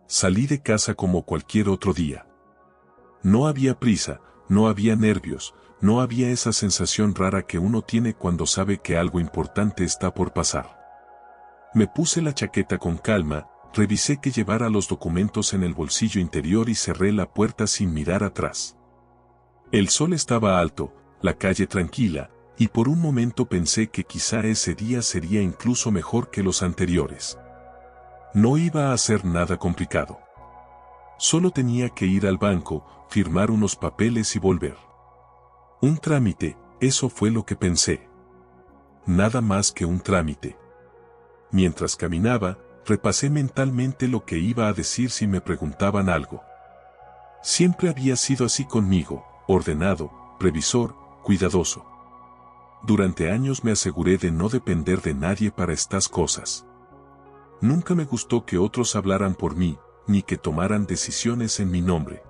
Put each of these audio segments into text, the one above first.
Salí de casa como cualquier otro día. No había prisa, no había nervios, no había esa sensación rara que uno tiene cuando sabe que algo importante está por pasar. Me puse la chaqueta con calma, revisé que llevara los documentos en el bolsillo interior y cerré la puerta sin mirar atrás. El sol estaba alto, la calle tranquila, y por un momento pensé que quizá ese día sería incluso mejor que los anteriores. No iba a hacer nada complicado. Solo tenía que ir al banco, firmar unos papeles y volver. Un trámite, eso fue lo que pensé. Nada más que un trámite. Mientras caminaba, repasé mentalmente lo que iba a decir si me preguntaban algo. Siempre había sido así conmigo, ordenado, previsor, cuidadoso. Durante años me aseguré de no depender de nadie para estas cosas. Nunca me gustó que otros hablaran por mí, ni que tomaran decisiones en mi nombre.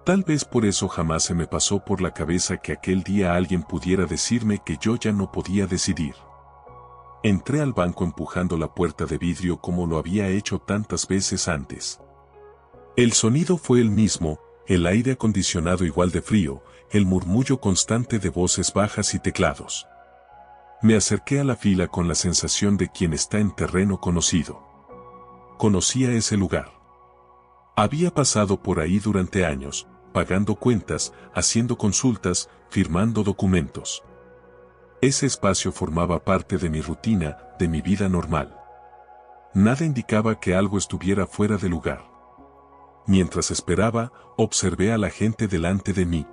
Tal vez por eso jamás se me pasó por la cabeza que aquel día alguien pudiera decirme que yo ya no podía decidir. Entré al banco empujando la puerta de vidrio como lo había hecho tantas veces antes. El sonido fue el mismo, el aire acondicionado igual de frío, el murmullo constante de voces bajas y teclados. Me acerqué a la fila con la sensación de quien está en terreno conocido. Conocía ese lugar. Había pasado por ahí durante años, pagando cuentas, haciendo consultas, firmando documentos. Ese espacio formaba parte de mi rutina, de mi vida normal. Nada indicaba que algo estuviera fuera de lugar. Mientras esperaba, observé a la gente delante de mí.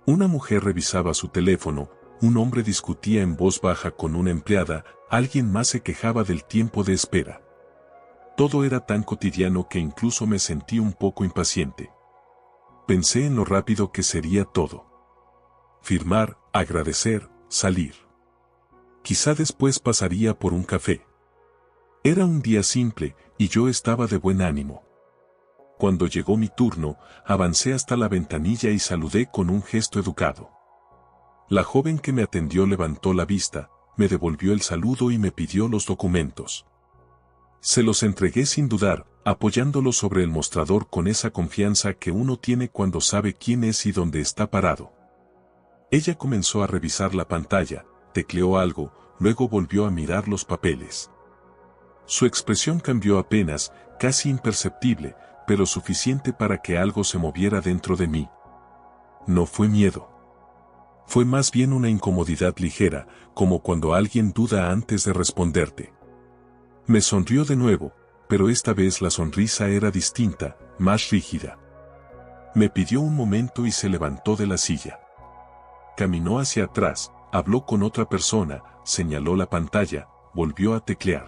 Una mujer revisaba su teléfono, un hombre discutía en voz baja con una empleada, alguien más se quejaba del tiempo de espera. Todo era tan cotidiano que incluso me sentí un poco impaciente. Pensé en lo rápido que sería todo. Firmar, agradecer, salir. Quizá después pasaría por un café. Era un día simple, y yo estaba de buen ánimo. Cuando llegó mi turno, avancé hasta la ventanilla y saludé con un gesto educado. La joven que me atendió levantó la vista, me devolvió el saludo y me pidió los documentos. Se los entregué sin dudar, apoyándolos sobre el mostrador con esa confianza que uno tiene cuando sabe quién es y dónde está parado. Ella comenzó a revisar la pantalla, tecleó algo, luego volvió a mirar los papeles. Su expresión cambió apenas, casi imperceptible, pero suficiente para que algo se moviera dentro de mí. No fue miedo. Fue más bien una incomodidad ligera, como cuando alguien duda antes de responderte. Me sonrió de nuevo, pero esta vez la sonrisa era distinta, más rígida. Me pidió un momento y se levantó de la silla. Caminó hacia atrás, habló con otra persona, señaló la pantalla, volvió a teclear.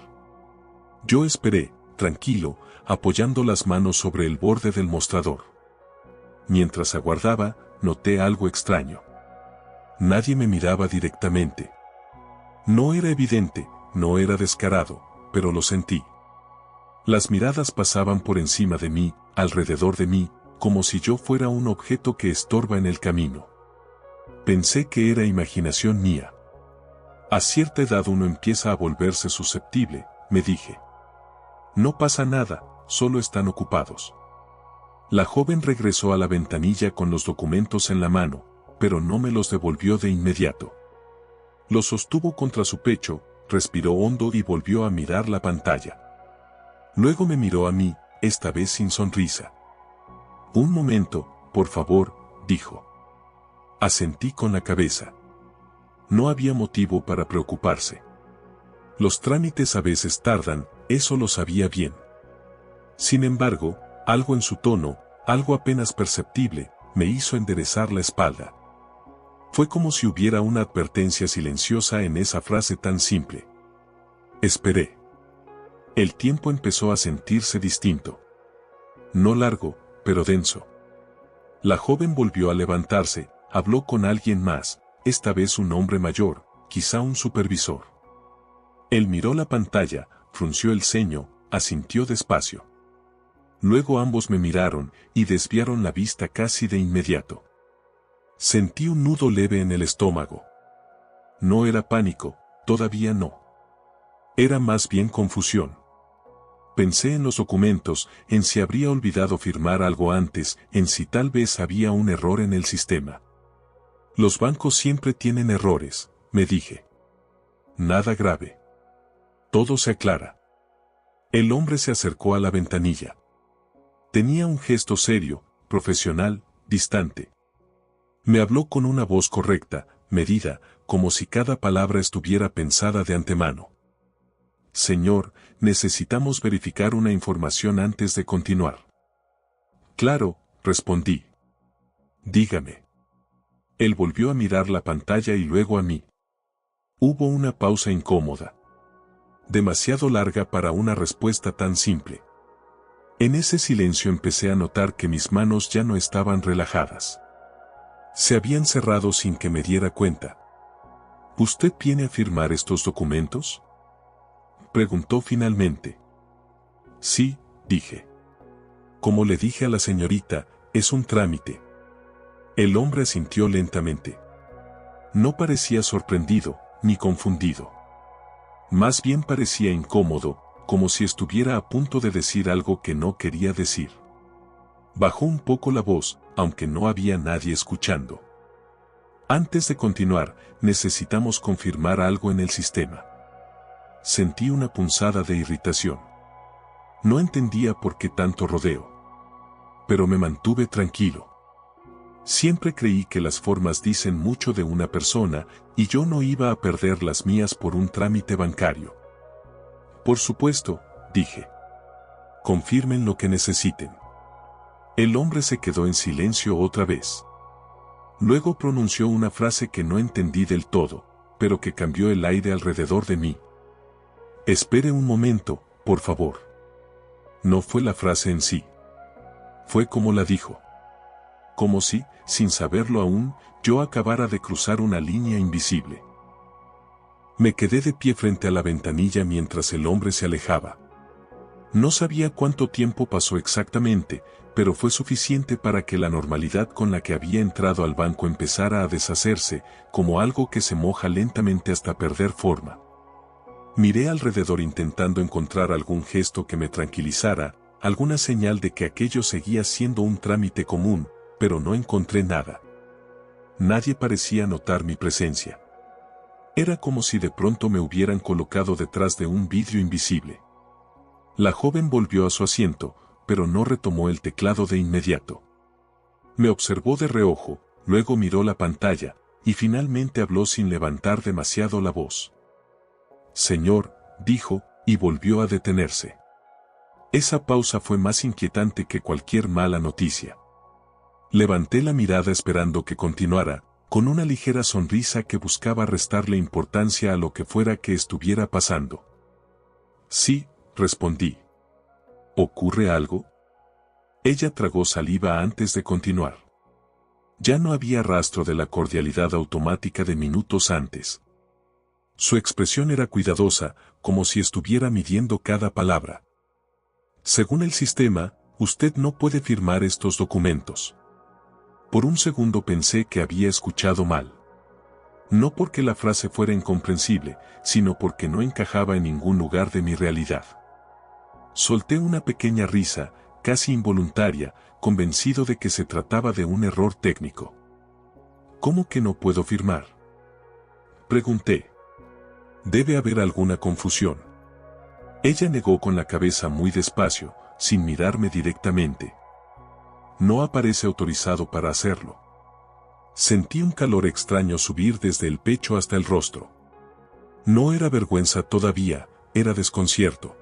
Yo esperé, tranquilo, apoyando las manos sobre el borde del mostrador. Mientras aguardaba, noté algo extraño. Nadie me miraba directamente. No era evidente, no era descarado, pero lo sentí. Las miradas pasaban por encima de mí, alrededor de mí, como si yo fuera un objeto que estorba en el camino. Pensé que era imaginación mía. A cierta edad uno empieza a volverse susceptible, me dije. No pasa nada, solo están ocupados. La joven regresó a la ventanilla con los documentos en la mano, pero no me los devolvió de inmediato. Los sostuvo contra su pecho, respiró hondo y volvió a mirar la pantalla. Luego me miró a mí, esta vez sin sonrisa. Un momento, por favor, dijo. Asentí con la cabeza. No había motivo para preocuparse. Los trámites a veces tardan, eso lo sabía bien. Sin embargo, algo en su tono, algo apenas perceptible, me hizo enderezar la espalda. Fue como si hubiera una advertencia silenciosa en esa frase tan simple. Esperé. El tiempo empezó a sentirse distinto. No largo, pero denso. La joven volvió a levantarse, habló con alguien más, esta vez un hombre mayor, quizá un supervisor. Él miró la pantalla, frunció el ceño, asintió despacio. Luego ambos me miraron y desviaron la vista casi de inmediato. Sentí un nudo leve en el estómago. No era pánico, todavía no. Era más bien confusión. Pensé en los documentos, en si habría olvidado firmar algo antes, en si tal vez había un error en el sistema. Los bancos siempre tienen errores, me dije. Nada grave. Todo se aclara. El hombre se acercó a la ventanilla. Tenía un gesto serio, profesional, distante. Me habló con una voz correcta, medida, como si cada palabra estuviera pensada de antemano. Señor, necesitamos verificar una información antes de continuar. Claro, respondí. Dígame. Él volvió a mirar la pantalla y luego a mí. Hubo una pausa incómoda. Demasiado larga para una respuesta tan simple. En ese silencio empecé a notar que mis manos ya no estaban relajadas. Se habían cerrado sin que me diera cuenta. ¿Usted viene a firmar estos documentos?, preguntó finalmente. Sí, dije. Como le dije a la señorita, es un trámite. El hombre asintió lentamente. No parecía sorprendido, ni confundido. Más bien parecía incómodo, como si estuviera a punto de decir algo que no quería decir. Bajó un poco la voz, aunque no había nadie escuchando. Antes de continuar, necesitamos confirmar algo en el sistema. Sentí una punzada de irritación. No entendía por qué tanto rodeo. Pero me mantuve tranquilo. Siempre creí que las formas dicen mucho de una persona, y yo no iba a perder las mías por un trámite bancario. Por supuesto, dije. Confirmen lo que necesiten. El hombre se quedó en silencio otra vez. Luego pronunció una frase que no entendí del todo, pero que cambió el aire alrededor de mí. Espere un momento, por favor. No fue la frase en sí. Fue como la dijo. Como si, sin saberlo aún, yo acabara de cruzar una línea invisible. Me quedé de pie frente a la ventanilla mientras el hombre se alejaba. No sabía cuánto tiempo pasó exactamente, pero fue suficiente para que la normalidad con la que había entrado al banco empezara a deshacerse, como algo que se moja lentamente hasta perder forma. Miré alrededor intentando encontrar algún gesto que me tranquilizara, alguna señal de que aquello seguía siendo un trámite común, pero no encontré nada. Nadie parecía notar mi presencia. Era como si de pronto me hubieran colocado detrás de un vidrio invisible. La joven volvió a su asiento, pero no retomó el teclado de inmediato. Me observó de reojo, luego miró la pantalla, y finalmente habló sin levantar demasiado la voz. Señor, dijo, y volvió a detenerse. Esa pausa fue más inquietante que cualquier mala noticia. Levanté la mirada esperando que continuara, con una ligera sonrisa que buscaba restarle importancia a lo que fuera que estuviera pasando. Sí, respondí. ¿Ocurre algo? Ella tragó saliva antes de continuar. Ya no había rastro de la cordialidad automática de minutos antes. Su expresión era cuidadosa, como si estuviera midiendo cada palabra. Según el sistema, usted no puede firmar estos documentos. Por un segundo pensé que había escuchado mal. No porque la frase fuera incomprensible, sino porque no encajaba en ningún lugar de mi realidad. Solté una pequeña risa, casi involuntaria, convencido de que se trataba de un error técnico. ¿Cómo que no puedo firmar?, pregunté. Debe haber alguna confusión. Ella negó con la cabeza muy despacio, sin mirarme directamente. No aparece autorizado para hacerlo. Sentí un calor extraño subir desde el pecho hasta el rostro. No era vergüenza todavía, era desconcierto.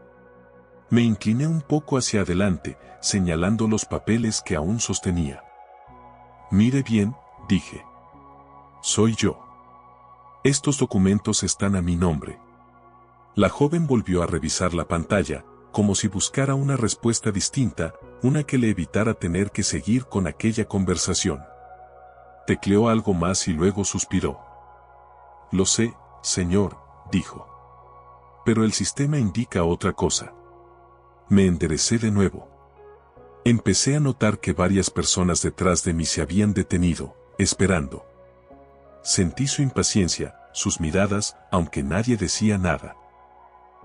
Me incliné un poco hacia adelante, señalando los papeles que aún sostenía. Mire bien, dije. Soy yo. Estos documentos están a mi nombre. La joven volvió a revisar la pantalla, como si buscara una respuesta distinta, una que le evitara tener que seguir con aquella conversación. Tecleó algo más y luego suspiró. Lo sé, señor, dijo. Pero el sistema indica otra cosa. Me enderecé de nuevo. Empecé a notar que varias personas detrás de mí se habían detenido, esperando. Sentí su impaciencia, sus miradas, aunque nadie decía nada.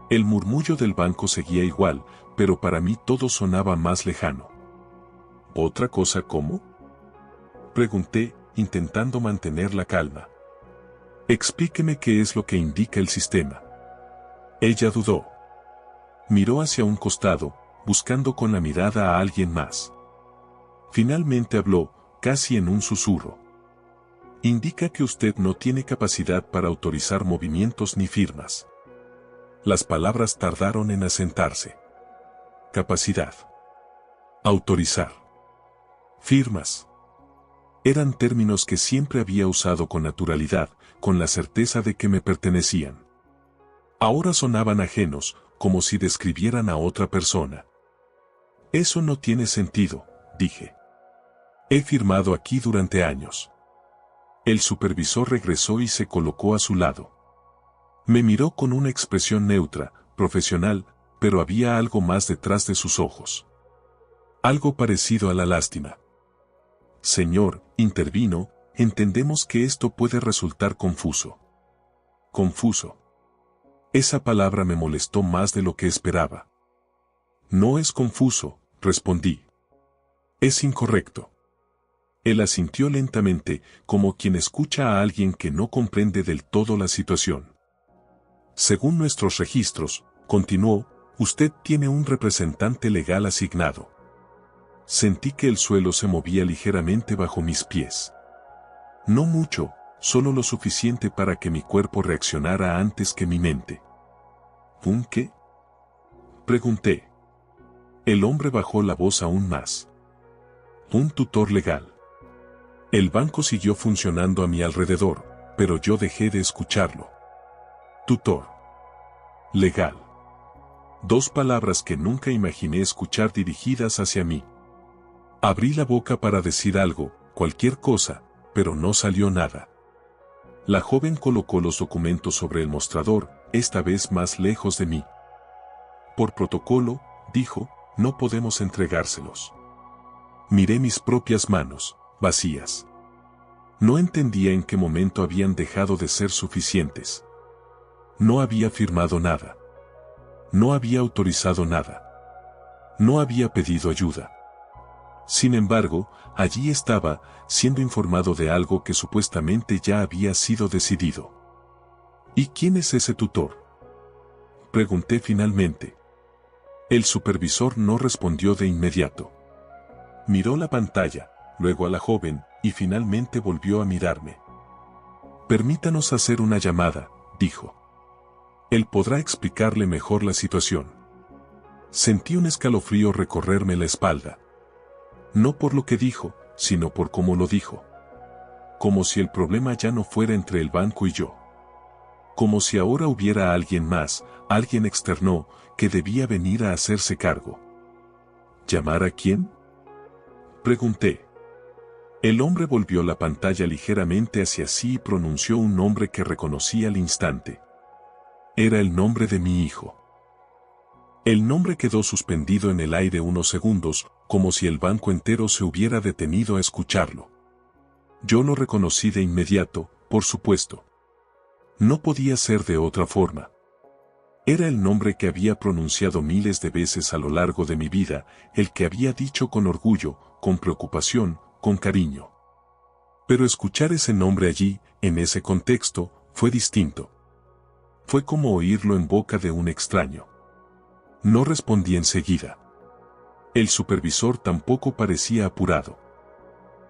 El murmullo del banco seguía igual, pero para mí todo sonaba más lejano. ¿Otra cosa cómo? Pregunté, intentando mantener la calma. Explíqueme qué es lo que indica el sistema. Ella dudó. Miró hacia un costado, buscando con la mirada a alguien más. Finalmente habló, casi en un susurro. Indica que usted no tiene capacidad para autorizar movimientos ni firmas. Las palabras tardaron en asentarse. Capacidad. Autorizar. Firmas. Eran términos que siempre había usado con naturalidad, con la certeza de que me pertenecían. Ahora sonaban ajenos, como si describieran a otra persona. Eso no tiene sentido, dije. He firmado aquí durante años. El supervisor regresó y se colocó a su lado. Me miró con una expresión neutra, profesional, pero había algo más detrás de sus ojos. Algo parecido a la lástima. Señor, intervino, entendemos que esto puede resultar confuso. Confuso. Esa palabra me molestó más de lo que esperaba. No es confuso, respondí. Es incorrecto. Él asintió lentamente, como quien escucha a alguien que no comprende del todo la situación. Según nuestros registros, continuó, usted tiene un representante legal asignado. Sentí que el suelo se movía ligeramente bajo mis pies. No mucho, solo lo suficiente para que mi cuerpo reaccionara antes que mi mente. ¿Un qué? Pregunté. El hombre bajó la voz aún más. Un tutor legal. El banco siguió funcionando a mi alrededor, pero yo dejé de escucharlo. Tutor. Legal. Dos palabras que nunca imaginé escuchar dirigidas hacia mí. Abrí la boca para decir algo, cualquier cosa, pero no salió nada. La joven colocó los documentos sobre el mostrador, esta vez más lejos de mí. Por protocolo, dijo, no podemos entregárselos. Miré mis propias manos, vacías. No entendía en qué momento habían dejado de ser suficientes. No había firmado nada. No había autorizado nada. No había pedido ayuda. Sin embargo, allí estaba, siendo informado de algo que supuestamente ya había sido decidido. ¿Y quién es ese tutor? Pregunté finalmente. El supervisor no respondió de inmediato. Miró la pantalla, luego a la joven, y finalmente volvió a mirarme. Permítanos hacer una llamada, dijo. Él podrá explicarle mejor la situación. Sentí un escalofrío recorrerme la espalda. No por lo que dijo, sino por cómo lo dijo. Como si el problema ya no fuera entre el banco y yo. Como si ahora hubiera alguien más, alguien externo, que debía venir a hacerse cargo. ¿Llamar a quién? Pregunté. El hombre volvió la pantalla ligeramente hacia sí y pronunció un nombre que reconocí al instante. Era el nombre de mi hijo. El nombre quedó suspendido en el aire unos segundos, como si el banco entero se hubiera detenido a escucharlo. Yo lo reconocí de inmediato, por supuesto. No podía ser de otra forma. Era el nombre que había pronunciado miles de veces a lo largo de mi vida, el que había dicho con orgullo, con preocupación, con cariño. Pero escuchar ese nombre allí, en ese contexto, fue distinto. Fue como oírlo en boca de un extraño. No respondí enseguida. El supervisor tampoco parecía apurado.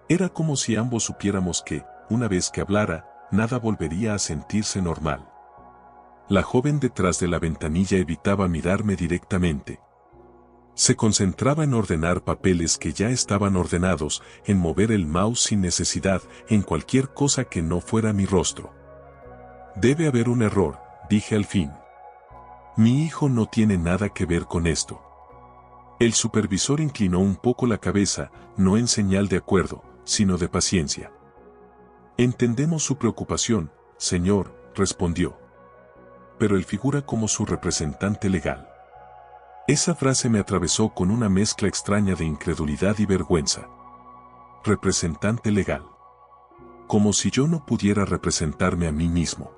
Era como si ambos supiéramos que, una vez que hablara, nada volvería a sentirse normal. La joven detrás de la ventanilla evitaba mirarme directamente. Se concentraba en ordenar papeles que ya estaban ordenados, en mover el mouse sin necesidad, en cualquier cosa que no fuera mi rostro. Debe haber un error, dije al fin. Mi hijo no tiene nada que ver con esto. El supervisor inclinó un poco la cabeza, no en señal de acuerdo, sino de paciencia. Entendemos su preocupación, señor, respondió. Pero él figura como su representante legal. Esa frase me atravesó con una mezcla extraña de incredulidad y vergüenza. Representante legal. Como si yo no pudiera representarme a mí mismo.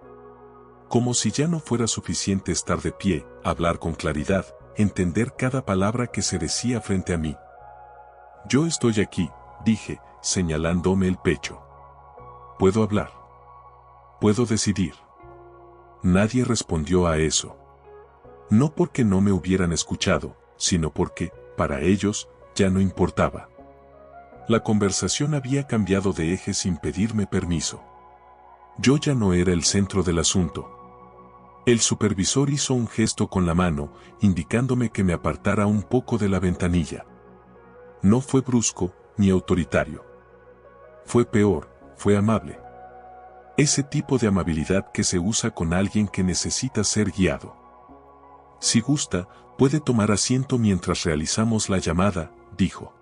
Como si ya no fuera suficiente estar de pie, hablar con claridad, entender cada palabra que se decía frente a mí. Yo estoy aquí, dije, señalándome el pecho. Puedo hablar. Puedo decidir. Nadie respondió a eso. No porque no me hubieran escuchado, sino porque, para ellos, ya no importaba. La conversación había cambiado de eje sin pedirme permiso. Yo ya no era el centro del asunto. El supervisor hizo un gesto con la mano, indicándome que me apartara un poco de la ventanilla. No fue brusco, ni autoritario. Fue peor, fue amable. Ese tipo de amabilidad que se usa con alguien que necesita ser guiado. Si gusta, puede tomar asiento mientras realizamos la llamada, dijo.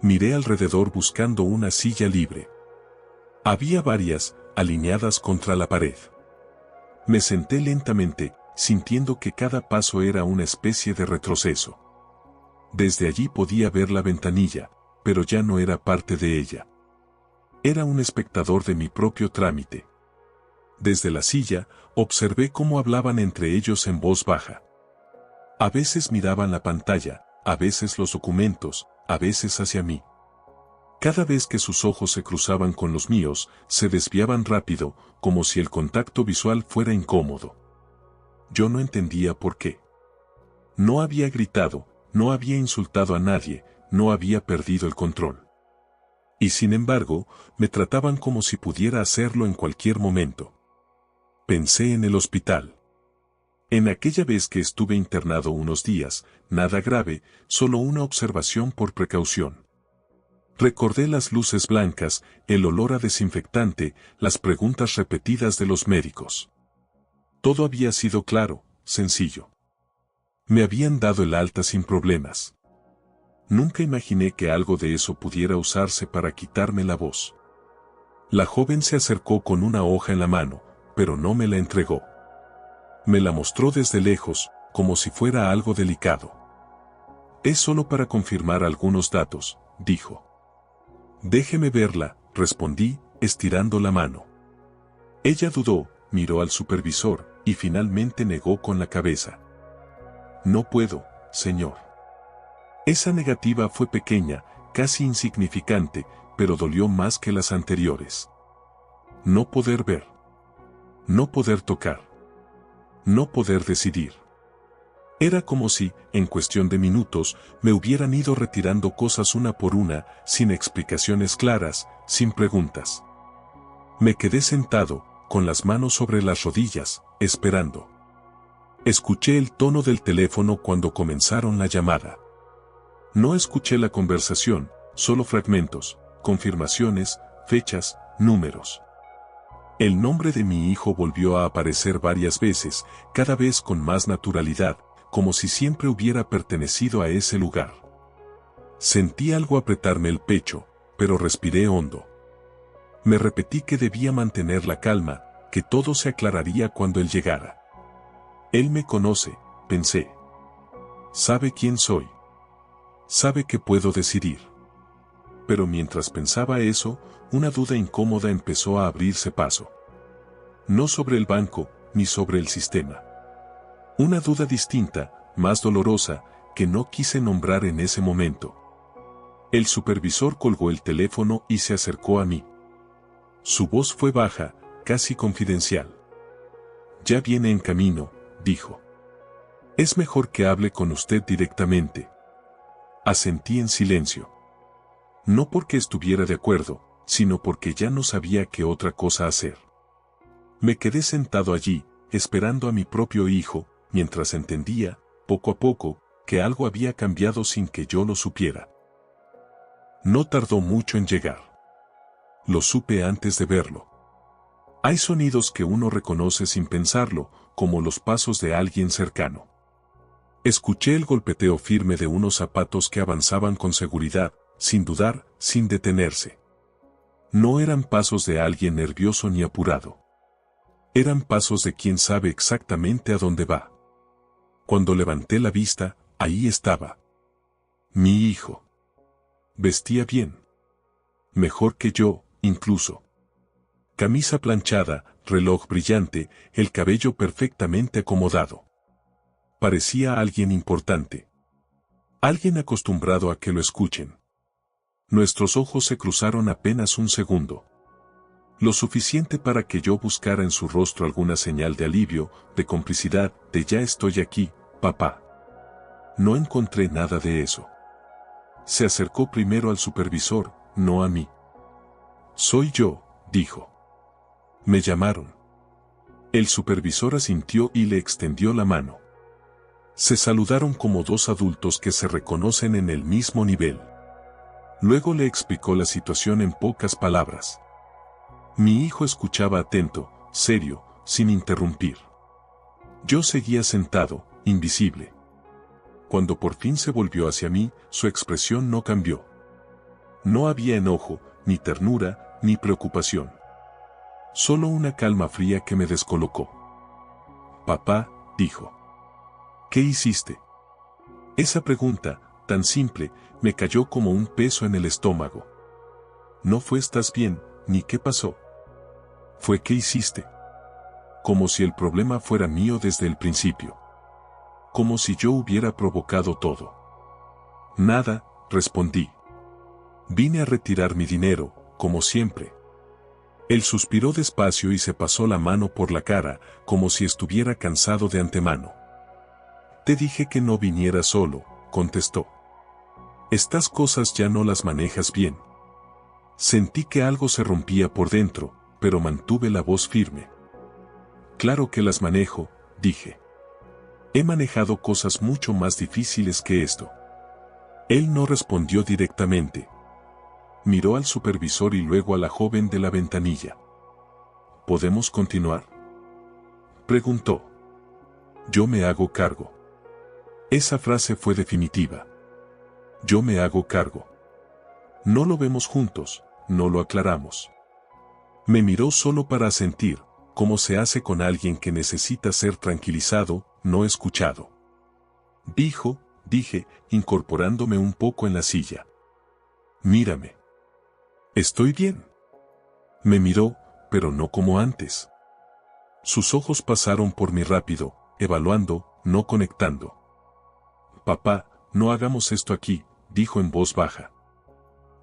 Miré alrededor buscando una silla libre. Había varias, alineadas contra la pared. Me senté lentamente, sintiendo que cada paso era una especie de retroceso. Desde allí podía ver la ventanilla, pero ya no era parte de ella. Era un espectador de mi propio trámite. Desde la silla, observé cómo hablaban entre ellos en voz baja. A veces miraban la pantalla, a veces los documentos, a veces hacia mí. Cada vez que sus ojos se cruzaban con los míos, se desviaban rápido, como si el contacto visual fuera incómodo. Yo no entendía por qué. No había gritado, no había insultado a nadie, no había perdido el control. Y sin embargo, me trataban como si pudiera hacerlo en cualquier momento. Pensé en el hospital. En aquella vez que estuve internado unos días, nada grave, solo una observación por precaución. Recordé las luces blancas, el olor a desinfectante, las preguntas repetidas de los médicos. Todo había sido claro, sencillo. Me habían dado el alta sin problemas. Nunca imaginé que algo de eso pudiera usarse para quitarme la voz. La joven se acercó con una hoja en la mano, pero no me la entregó. Me la mostró desde lejos, como si fuera algo delicado. Es solo para confirmar algunos datos, dijo. Déjeme verla, respondí, estirando la mano. Ella dudó, miró al supervisor, y finalmente negó con la cabeza. No puedo, señor. Esa negativa fue pequeña, casi insignificante, pero dolió más que las anteriores. No poder ver. No poder tocar. No poder decidir. Era como si, en cuestión de minutos, me hubieran ido retirando cosas una por una, sin explicaciones claras, sin preguntas. Me quedé sentado, con las manos sobre las rodillas, esperando. Escuché el tono del teléfono cuando comenzaron la llamada. No escuché la conversación, solo fragmentos, confirmaciones, fechas, números. El nombre de mi hijo volvió a aparecer varias veces, cada vez con más naturalidad, como si siempre hubiera pertenecido a ese lugar. Sentí algo apretarme el pecho, pero respiré hondo. Me repetí que debía mantener la calma, que todo se aclararía cuando él llegara. Él me conoce, pensé. Sabe quién soy. Sabe que puedo decidir. Pero mientras pensaba eso, una duda incómoda empezó a abrirse paso. No sobre el banco, ni sobre el sistema. Una duda distinta, más dolorosa, que no quise nombrar en ese momento. El supervisor colgó el teléfono y se acercó a mí. Su voz fue baja, casi confidencial. Ya viene en camino, dijo. Es mejor que hable con usted directamente. Asentí en silencio. No porque estuviera de acuerdo, sino porque ya no sabía qué otra cosa hacer. Me quedé sentado allí, esperando a mi propio hijo, mientras entendía, poco a poco, que algo había cambiado sin que yo lo supiera. No tardó mucho en llegar. Lo supe antes de verlo. Hay sonidos que uno reconoce sin pensarlo, como los pasos de alguien cercano. Escuché el golpeteo firme de unos zapatos que avanzaban con seguridad, sin dudar, sin detenerse. No eran pasos de alguien nervioso ni apurado. Eran pasos de quien sabe exactamente a dónde va. Cuando levanté la vista, ahí estaba. Mi hijo. Vestía bien. Mejor que yo, incluso. Camisa planchada, reloj brillante, el cabello perfectamente acomodado. Parecía alguien importante. Alguien acostumbrado a que lo escuchen. Nuestros ojos se cruzaron apenas un segundo. Lo suficiente para que yo buscara en su rostro alguna señal de alivio, de complicidad, de ya estoy aquí, papá. No encontré nada de eso. Se acercó primero al supervisor, no a mí. Soy yo, dijo. Me llamaron. El supervisor asintió y le extendió la mano. Se saludaron como dos adultos que se reconocen en el mismo nivel. Luego le explicó la situación en pocas palabras. Mi hijo escuchaba atento, serio, sin interrumpir. Yo seguía sentado, invisible. Cuando por fin se volvió hacia mí, su expresión no cambió. No había enojo, ni ternura, ni preocupación. Solo una calma fría que me descolocó. Papá, dijo. ¿Qué hiciste? Esa pregunta, tan simple, me cayó como un peso en el estómago. No fue ¿estás bien?, ni ¿qué pasó? Fue ¿qué hiciste? Como si el problema fuera mío desde el principio. Como si yo hubiera provocado todo. Nada, respondí. Vine a retirar mi dinero, como siempre. Él suspiró despacio y se pasó la mano por la cara, como si estuviera cansado de antemano. Te dije que no viniera solo, contestó. Estas cosas ya no las manejas bien. Sentí que algo se rompía por dentro, pero mantuve la voz firme. Claro que las manejo, dije. He manejado cosas mucho más difíciles que esto. Él no respondió directamente. Miró al supervisor y luego a la joven de la ventanilla. ¿Podemos continuar?, preguntó. Yo me hago cargo. Esa frase fue definitiva. Yo me hago cargo. No lo vemos juntos, no lo aclaramos. Me miró solo para asentir, como se hace con alguien que necesita ser tranquilizado, no escuchado. Dije, incorporándome un poco en la silla. Mírame. ¿Estoy bien? Me miró, pero no como antes. Sus ojos pasaron por mí rápido, evaluando, no conectando. Papá, no hagamos esto aquí, dijo en voz baja.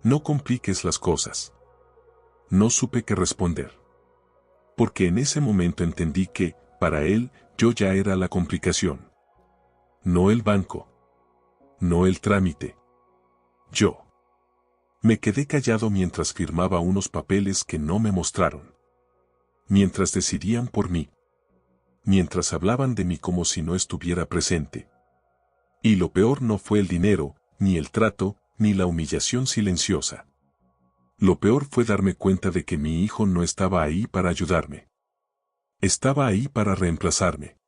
No compliques las cosas. No supe qué responder. Porque en ese momento entendí que, para él, yo ya era la complicación. No el banco. No el trámite. Yo. Me quedé callado mientras firmaba unos papeles que no me mostraron. Mientras decidían por mí. Mientras hablaban de mí como si no estuviera presente. Y lo peor no fue el dinero, ni el trato, ni la humillación silenciosa. Lo peor fue darme cuenta de que mi hijo no estaba ahí para ayudarme. Estaba ahí para reemplazarme.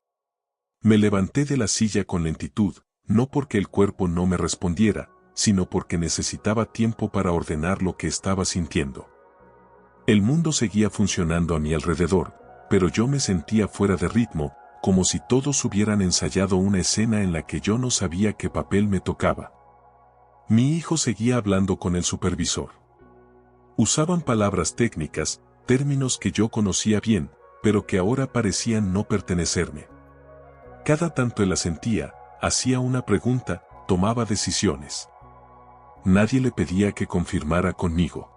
Me levanté de la silla con lentitud, no porque el cuerpo no me respondiera, sino porque necesitaba tiempo para ordenar lo que estaba sintiendo. El mundo seguía funcionando a mi alrededor, pero yo me sentía fuera de ritmo, como si todos hubieran ensayado una escena en la que yo no sabía qué papel me tocaba. Mi hijo seguía hablando con el supervisor. Usaban palabras técnicas, términos que yo conocía bien, pero que ahora parecían no pertenecerme. Cada tanto él asentía, hacía una pregunta, tomaba decisiones. Nadie le pedía que confirmara conmigo.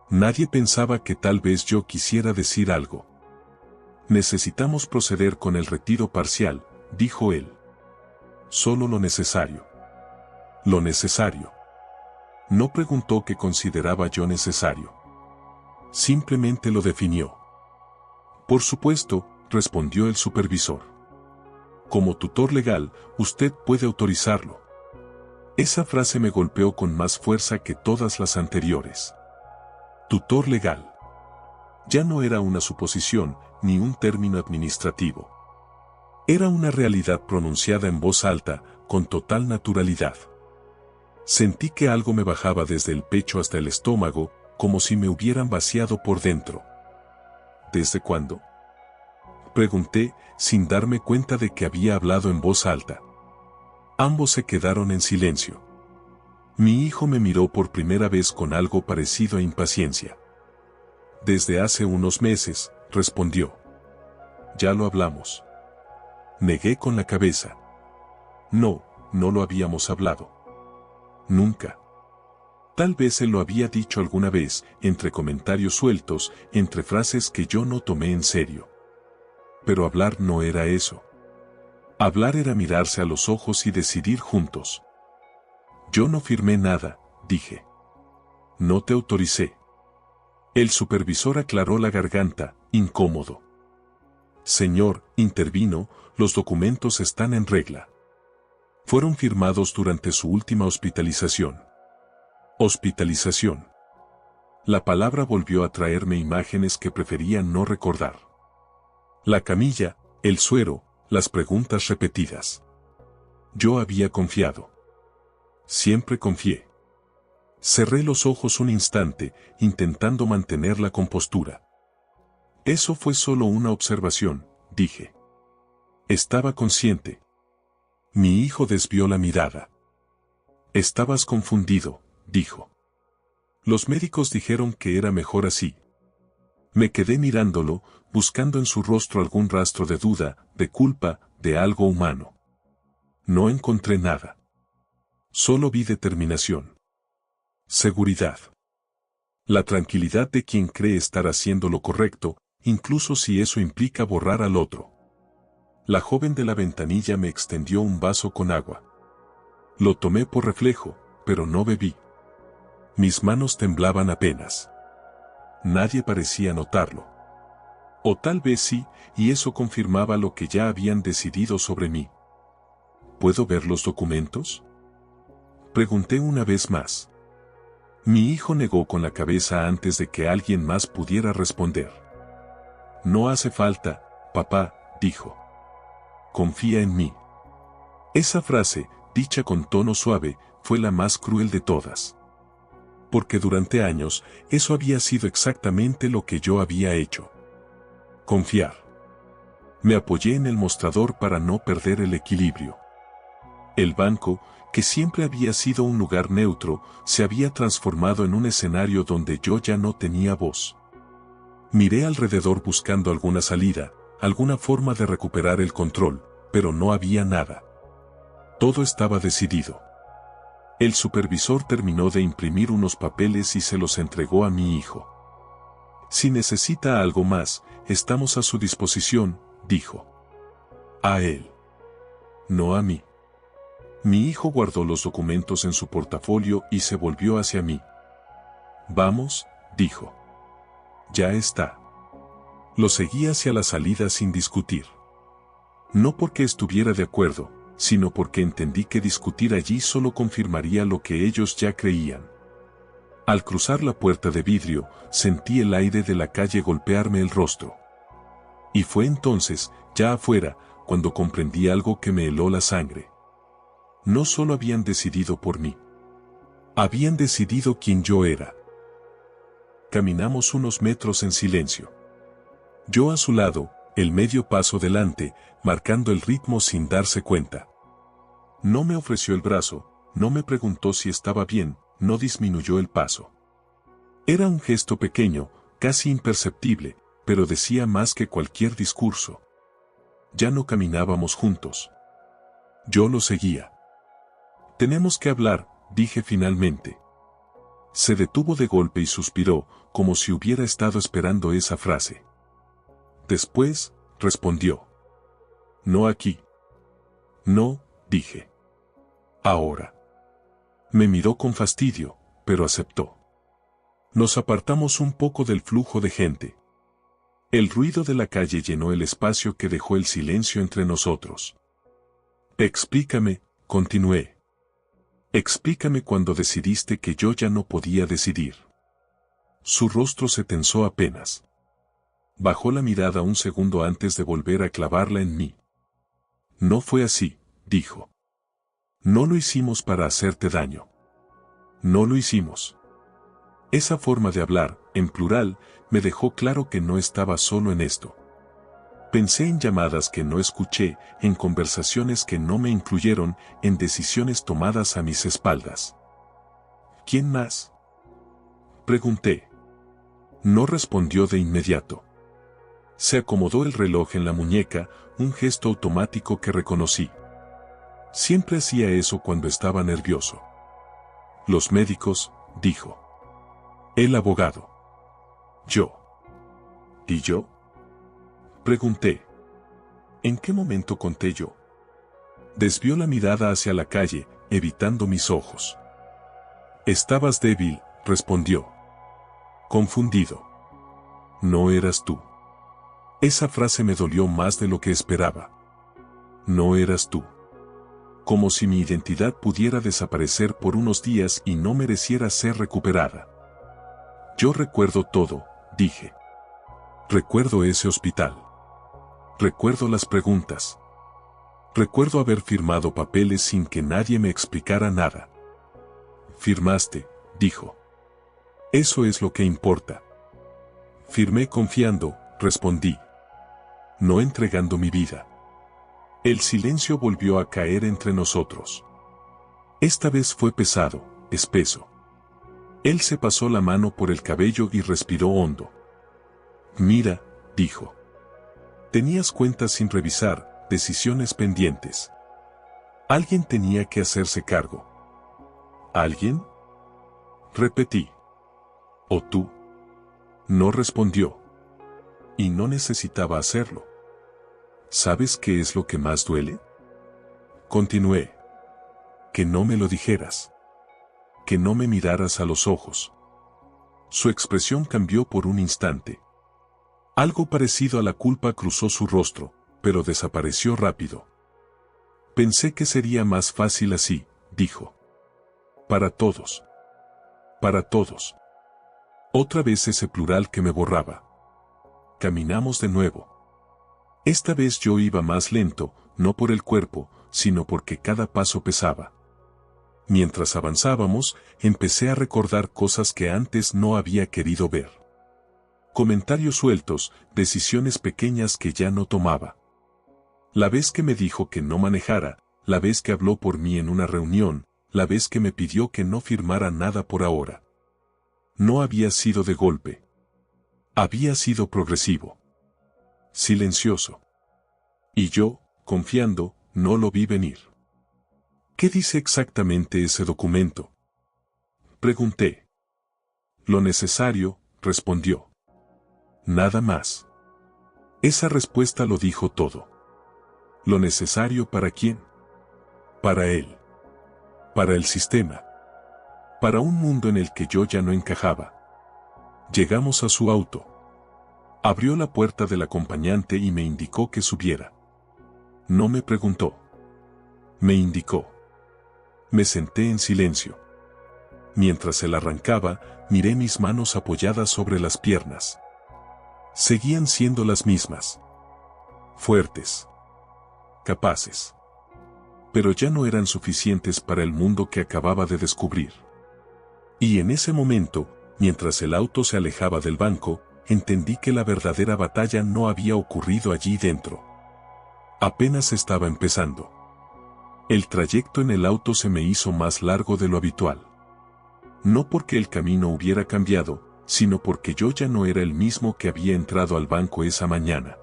Nadie pensaba que tal vez yo quisiera decir algo. Necesitamos proceder con el retiro parcial, dijo él. Solo lo necesario. Lo necesario. No preguntó qué consideraba yo necesario. Simplemente lo definió. Por supuesto, respondió el supervisor. Como tutor legal, usted puede autorizarlo. Esa frase me golpeó con más fuerza que todas las anteriores. Tutor legal. Ya no era una suposición, ni un término administrativo. Era una realidad pronunciada en voz alta, con total naturalidad. Sentí que algo me bajaba desde el pecho hasta el estómago, como si me hubieran vaciado por dentro. ¿Desde cuándo?, pregunté, sin darme cuenta de que había hablado en voz alta. Ambos se quedaron en silencio. Mi hijo me miró por primera vez con algo parecido a impaciencia. Desde hace unos meses, respondió. Ya lo hablamos. Negué con la cabeza. No, no lo habíamos hablado. Nunca. Tal vez él lo había dicho alguna vez, entre comentarios sueltos, entre frases que yo no tomé en serio. Pero hablar no era eso. Hablar era mirarse a los ojos y decidir juntos. Yo no firmé nada, dije. No te autoricé. El supervisor aclaró la garganta, incómodo. Señor, intervino, los documentos están en regla. Fueron firmados durante su última hospitalización. Hospitalización. La palabra volvió a traerme imágenes que prefería no recordar. La camilla, el suero, las preguntas repetidas. Yo había confiado. Siempre confié. Cerré los ojos un instante, intentando mantener la compostura. Eso fue solo una observación, dije. Estaba consciente. Mi hijo desvió la mirada. Estabas confundido, dijo. Los médicos dijeron que era mejor así. Me quedé mirándolo, buscando en su rostro algún rastro de duda, de culpa, de algo humano. No encontré nada. Solo vi determinación. Seguridad. La tranquilidad de quien cree estar haciendo lo correcto, incluso si eso implica borrar al otro. La joven de la ventanilla me extendió un vaso con agua. Lo tomé por reflejo, pero no bebí. Mis manos temblaban apenas. Nadie parecía notarlo. O tal vez sí, y eso confirmaba lo que ya habían decidido sobre mí. ¿Puedo ver los documentos? Pregunté una vez más. Mi hijo negó con la cabeza antes de que alguien más pudiera responder. No hace falta, papá, dijo. Confía en mí. Esa frase, dicha con tono suave, fue la más cruel de todas. Porque durante años, eso había sido exactamente lo que yo había hecho. Confiar. Me apoyé en el mostrador para no perder el equilibrio. El banco, que siempre había sido un lugar neutro, se había transformado en un escenario donde yo ya no tenía voz. Miré alrededor buscando alguna salida, alguna forma de recuperar el control, pero no había nada. Todo estaba decidido. El supervisor terminó de imprimir unos papeles y se los entregó a mi hijo. Si necesita algo más, estamos a su disposición, dijo. A él. No a mí. Mi hijo guardó los documentos en su portafolio y se volvió hacia mí. Vamos, dijo. Ya está. Lo seguí hacia la salida sin discutir. No porque estuviera de acuerdo, sino porque entendí que discutir allí solo confirmaría lo que ellos ya creían. Al cruzar la puerta de vidrio, sentí el aire de la calle golpearme el rostro. Y fue entonces, ya afuera, cuando comprendí algo que me heló la sangre. No solo habían decidido por mí. Habían decidido quién yo era. Caminamos unos metros en silencio. Yo a su lado, el medio paso delante, marcando el ritmo sin darse cuenta. No me ofreció el brazo, no me preguntó si estaba bien, no disminuyó el paso. Era un gesto pequeño, casi imperceptible, pero decía más que cualquier discurso. Ya no caminábamos juntos. Yo lo seguía. Tenemos que hablar, dije finalmente. Se detuvo de golpe y suspiró, como si hubiera estado esperando esa frase. Después, respondió. No aquí. No, dije. Ahora. Me miró con fastidio, pero aceptó. Nos apartamos un poco del flujo de gente. El ruido de la calle llenó el espacio que dejó el silencio entre nosotros. Explícame, continué. Explícame cuando decidiste que yo ya no podía decidir. Su rostro se tensó apenas. Bajó la mirada un segundo antes de volver a clavarla en mí. No fue así, dijo. No lo hicimos para hacerte daño. No lo hicimos. Esa forma de hablar, en plural, me dejó claro que no estaba solo en esto. Pensé en llamadas que no escuché, en conversaciones que no me incluyeron, en decisiones tomadas a mis espaldas. ¿Quién más? Pregunté. No respondió de inmediato. Se acomodó el reloj en la muñeca, un gesto automático que reconocí. Siempre hacía eso cuando estaba nervioso. Los médicos, dijo. El abogado. Yo. ¿Y yo? Pregunté. ¿En qué momento conté yo? Desvió la mirada hacia la calle, evitando mis ojos. Estabas débil, respondió. Confundido. No eras tú. Esa frase me dolió más de lo que esperaba. No eras tú. Como si mi identidad pudiera desaparecer por unos días y no mereciera ser recuperada. Yo recuerdo todo, dije. Recuerdo ese hospital. Recuerdo las preguntas. Recuerdo haber firmado papeles sin que nadie me explicara nada. Firmaste, dijo. Eso es lo que importa. Firmé confiando, respondí. No entregando mi vida. El silencio volvió a caer entre nosotros. Esta vez fue pesado, espeso. Él se pasó la mano por el cabello y respiró hondo. Mira, dijo. Tenías cuentas sin revisar, decisiones pendientes. Alguien tenía que hacerse cargo. ¿Alguien? Repetí. ¿O tú? No respondió. Y no necesitaba hacerlo. ¿Sabes qué es lo que más duele? Continué. Que no me lo dijeras. Que no me miraras a los ojos. Su expresión cambió por un instante. Algo parecido a la culpa cruzó su rostro, pero desapareció rápido. Pensé que sería más fácil así, dijo. Para todos. Para todos. Otra vez ese plural que me borraba. Caminamos de nuevo. Esta vez yo iba más lento, no por el cuerpo, sino porque cada paso pesaba. Mientras avanzábamos, empecé a recordar cosas que antes no había querido ver. Comentarios sueltos, decisiones pequeñas que ya no tomaba. La vez que me dijo que no manejara, la vez que habló por mí en una reunión, la vez que me pidió que no firmara nada por ahora. No había sido de golpe. Había sido progresivo. Silencioso. Y yo, confiando, no lo vi venir. ¿Qué dice exactamente ese documento? Pregunté. Lo necesario, respondió. Nada más. Esa respuesta lo dijo todo. ¿Lo necesario para quién? Para él. Para el sistema. Para un mundo en el que yo ya no encajaba. Llegamos a su auto. Abrió la puerta del acompañante y me indicó que subiera. No me preguntó. Me indicó. Me senté en silencio. Mientras él arrancaba, miré mis manos apoyadas sobre las piernas. Seguían siendo las mismas. Fuertes. Capaces. Pero ya no eran suficientes para el mundo que acababa de descubrir. Y en ese momento, mientras el auto se alejaba del banco, entendí que la verdadera batalla no había ocurrido allí dentro. Apenas estaba empezando. El trayecto en el auto se me hizo más largo de lo habitual. No porque el camino hubiera cambiado, sino porque yo ya no era el mismo que había entrado al banco esa mañana.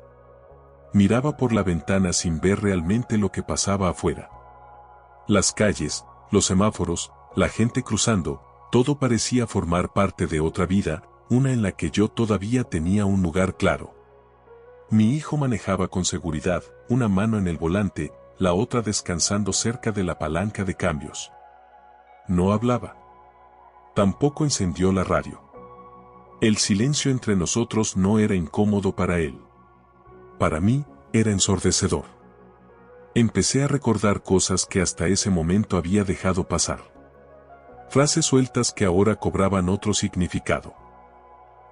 Miraba por la ventana sin ver realmente lo que pasaba afuera. Las calles, los semáforos, la gente cruzando, todo parecía formar parte de otra vida, una en la que yo todavía tenía un lugar claro. Mi hijo manejaba con seguridad, una mano en el volante, la otra descansando cerca de la palanca de cambios. No hablaba. Tampoco encendió la radio. El silencio entre nosotros no era incómodo para él. Para mí, era ensordecedor. Empecé a recordar cosas que hasta ese momento había dejado pasar. Frases sueltas que ahora cobraban otro significado.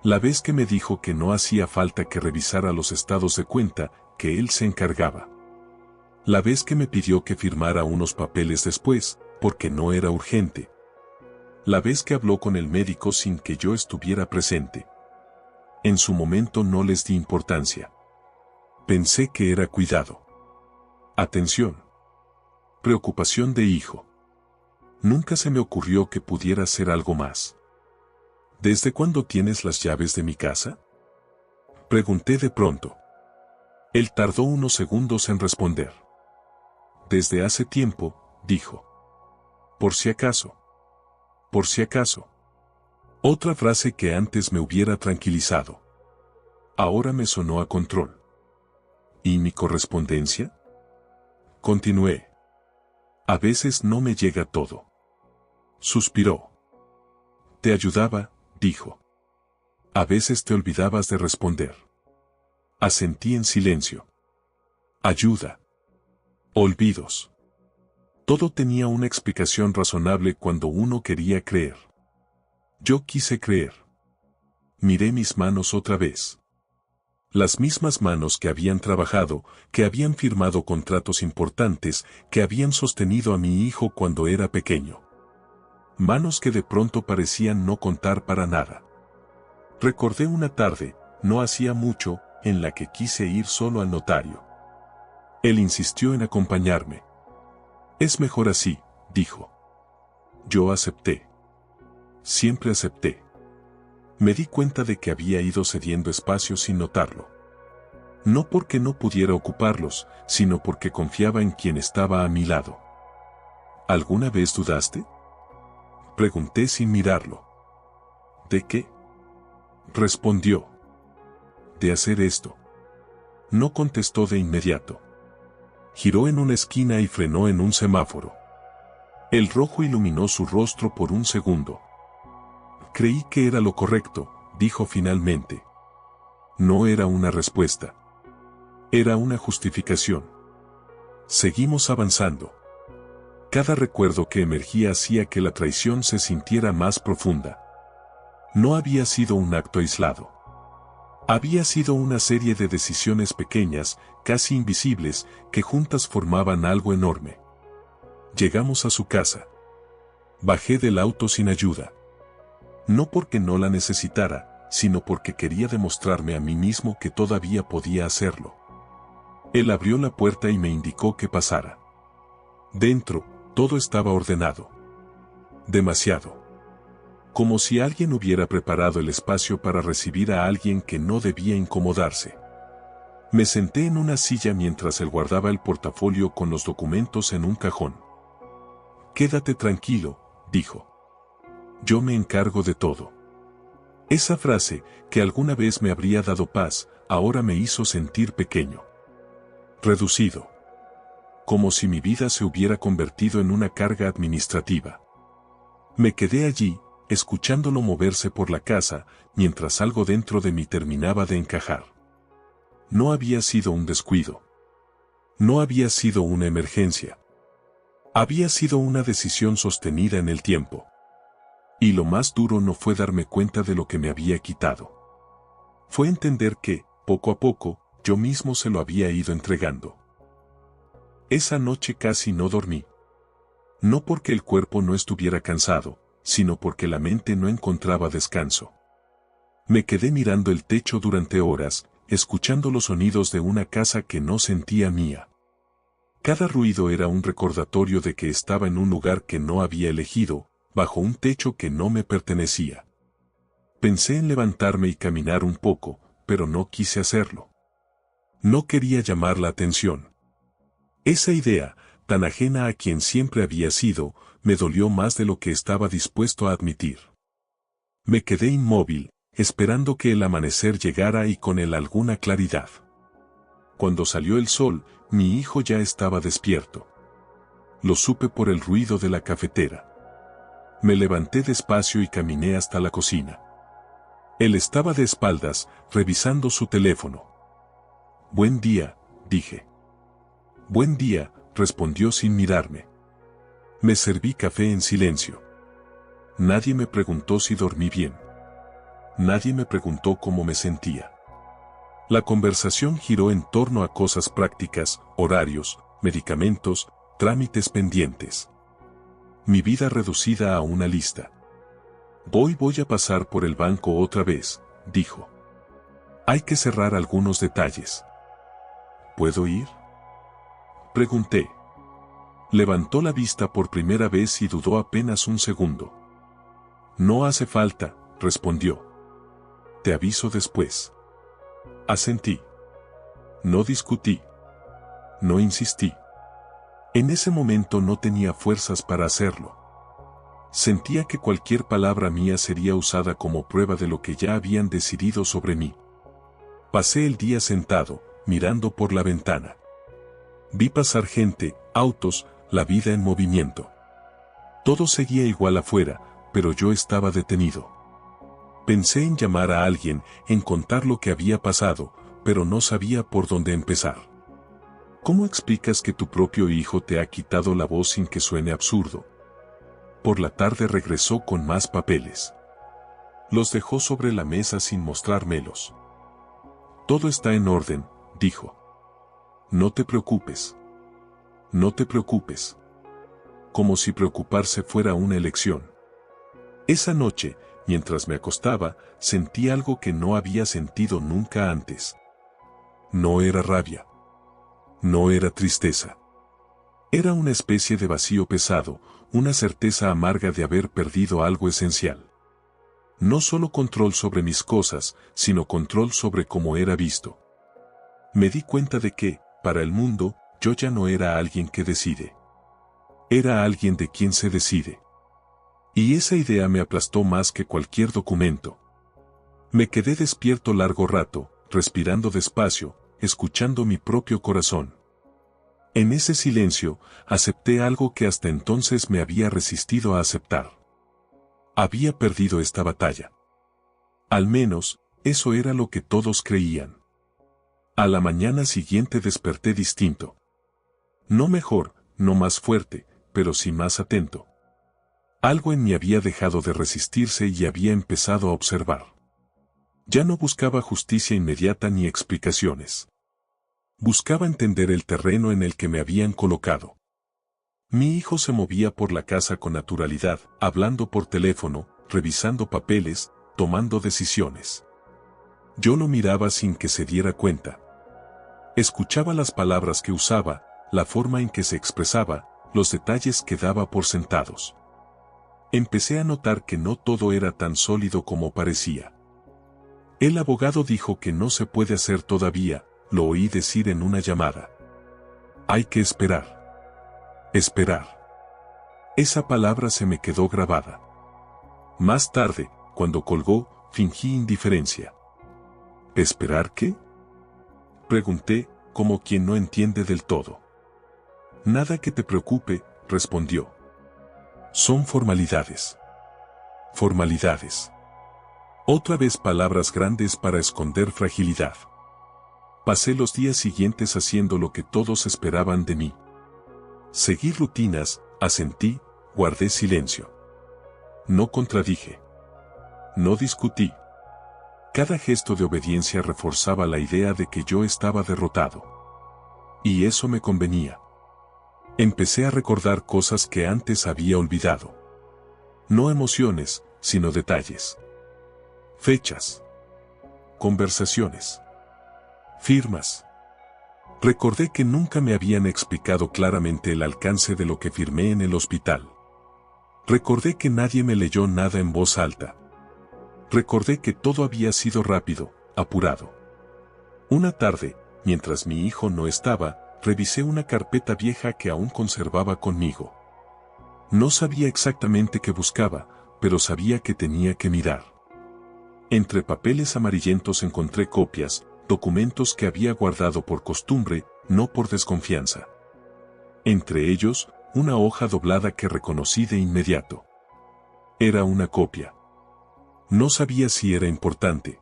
La vez que me dijo que no hacía falta que revisara los estados de cuenta, que él se encargaba. La vez que me pidió que firmara unos papeles después, porque no era urgente. La vez que habló con el médico sin que yo estuviera presente. En su momento no les di importancia. Pensé que era cuidado. Atención. Preocupación de hijo. Nunca se me ocurrió que pudiera ser algo más. ¿Desde cuándo tienes las llaves de mi casa? Pregunté de pronto. Él tardó unos segundos en responder. Desde hace tiempo, dijo. Por si acaso. Por si acaso. Otra frase que antes me hubiera tranquilizado. Ahora me sonó a control. ¿Y mi correspondencia? Continué. A veces no me llega todo. Suspiró. Te ayudaba, dijo. A veces te olvidabas de responder. Asentí en silencio. Ayuda. Olvidos. Todo tenía una explicación razonable cuando uno quería creer. Yo quise creer. Miré mis manos otra vez. Las mismas manos que habían trabajado, que habían firmado contratos importantes, que habían sostenido a mi hijo cuando era pequeño. Manos que de pronto parecían no contar para nada. Recordé una tarde, no hacía mucho, en la que quise ir solo al notario. Él insistió en acompañarme. Es mejor así, dijo. Yo acepté. Siempre acepté. Me di cuenta de que había ido cediendo espacio sin notarlo. No porque no pudiera ocuparlos, sino porque confiaba en quien estaba a mi lado. ¿Alguna vez dudaste? Pregunté sin mirarlo. ¿De qué? Respondió. De hacer esto. No contestó de inmediato. Giró en una esquina y frenó en un semáforo. El rojo iluminó su rostro por un segundo. Creí que era lo correcto, dijo finalmente. No era una respuesta. Era una justificación. Seguimos avanzando. Cada recuerdo que emergía hacía que la traición se sintiera más profunda. No había sido un acto aislado. Había sido una serie de decisiones pequeñas, casi invisibles, que juntas formaban algo enorme. Llegamos a su casa. Bajé del auto sin ayuda. No porque no la necesitara, sino porque quería demostrarme a mí mismo que todavía podía hacerlo. Él abrió la puerta y me indicó que pasara. Dentro, todo estaba ordenado. Demasiado. Como si alguien hubiera preparado el espacio para recibir a alguien que no debía incomodarse. Me senté en una silla mientras él guardaba el portafolio con los documentos en un cajón. Quédate tranquilo, dijo. Yo me encargo de todo. Esa frase, que alguna vez me habría dado paz, ahora me hizo sentir pequeño. Reducido. Como si mi vida se hubiera convertido en una carga administrativa. Me quedé allí, escuchándolo moverse por la casa, mientras algo dentro de mí terminaba de encajar. No había sido un descuido. No había sido una emergencia. Había sido una decisión sostenida en el tiempo. Y lo más duro no fue darme cuenta de lo que me había quitado. Fue entender que, poco a poco, yo mismo se lo había ido entregando. Esa noche casi no dormí. No porque el cuerpo no estuviera cansado, sino porque la mente no encontraba descanso. Me quedé mirando el techo durante horas, escuchando los sonidos de una casa que no sentía mía. Cada ruido era un recordatorio de que estaba en un lugar que no había elegido, bajo un techo que no me pertenecía. Pensé en levantarme y caminar un poco, pero no quise hacerlo. No quería llamar la atención. Esa idea, tan ajena a quien siempre había sido, me dolió más de lo que estaba dispuesto a admitir. Me quedé inmóvil, esperando que el amanecer llegara y con él alguna claridad. Cuando salió el sol, mi hijo ya estaba despierto. Lo supe por el ruido de la cafetera. Me levanté despacio y caminé hasta la cocina. Él estaba de espaldas, revisando su teléfono. Buen día, dije. Buen día, respondió sin mirarme. Me serví café en silencio. Nadie me preguntó si dormí bien. Nadie me preguntó cómo me sentía. La conversación giró en torno a cosas prácticas, horarios, medicamentos, trámites pendientes. Mi vida reducida a una lista. Voy a pasar por el banco otra vez, dijo. Hay que cerrar algunos detalles. ¿Puedo ir? Pregunté. Levantó la vista por primera vez y dudó apenas un segundo. No hace falta, respondió. Te aviso después. Asentí. No discutí. No insistí. En ese momento no tenía fuerzas para hacerlo. Sentía que cualquier palabra mía sería usada como prueba de lo que ya habían decidido sobre mí. Pasé el día sentado, mirando por la ventana. Vi pasar gente, autos, la vida en movimiento. Todo seguía igual afuera, pero yo estaba detenido. Pensé en llamar a alguien, en contar lo que había pasado, pero no sabía por dónde empezar. ¿Cómo explicas que tu propio hijo te ha quitado la voz sin que suene absurdo? Por la tarde regresó con más papeles. Los dejó sobre la mesa sin mostrármelos. Todo está en orden, dijo. No te preocupes. No te preocupes. Como si preocuparse fuera una elección. Esa noche, mientras me acostaba, sentí algo que no había sentido nunca antes. No era rabia. No era tristeza. Era una especie de vacío pesado, una certeza amarga de haber perdido algo esencial. No solo control sobre mis cosas, sino control sobre cómo era visto. Me di cuenta de que, para el mundo, yo ya no era alguien que decide. Era alguien de quien se decide. Y esa idea me aplastó más que cualquier documento. Me quedé despierto largo rato, respirando despacio, escuchando mi propio corazón. En ese silencio, acepté algo que hasta entonces me había resistido a aceptar. Había perdido esta batalla. Al menos, eso era lo que todos creían. A la mañana siguiente desperté distinto. No mejor, no más fuerte, pero sí más atento. Algo en mí había dejado de resistirse y había empezado a observar. Ya no buscaba justicia inmediata ni explicaciones. Buscaba entender el terreno en el que me habían colocado. Mi hijo se movía por la casa con naturalidad, hablando por teléfono, revisando papeles, tomando decisiones. Yo lo miraba sin que se diera cuenta. Escuchaba las palabras que usaba, la forma en que se expresaba, los detalles que daba por sentados. Empecé a notar que no todo era tan sólido como parecía. El abogado dijo que no se puede hacer todavía, lo oí decir en una llamada. Hay que esperar. Esperar. Esa palabra se me quedó grabada. Más tarde, cuando colgó, fingí indiferencia. ¿Esperar qué? Pregunté, como quien no entiende del todo. Nada que te preocupe, respondió. Son formalidades. Formalidades. Otra vez palabras grandes para esconder fragilidad. Pasé los días siguientes haciendo lo que todos esperaban de mí. Seguí rutinas, asentí, guardé silencio. No contradije. No discutí. Cada gesto de obediencia reforzaba la idea de que yo estaba derrotado. Y eso me convenía. Empecé a recordar cosas que antes había olvidado. No emociones, sino detalles. Fechas. Conversaciones. Firmas. Recordé que nunca me habían explicado claramente el alcance de lo que firmé en el hospital. Recordé que nadie me leyó nada en voz alta. Recordé que todo había sido rápido, apurado. Una tarde, mientras mi hijo no estaba, revisé una carpeta vieja que aún conservaba conmigo. No sabía exactamente qué buscaba, pero sabía que tenía que mirar. Entre papeles amarillentos encontré copias, documentos que había guardado por costumbre, no por desconfianza. Entre ellos, una hoja doblada que reconocí de inmediato. Era una copia. No sabía si era importante.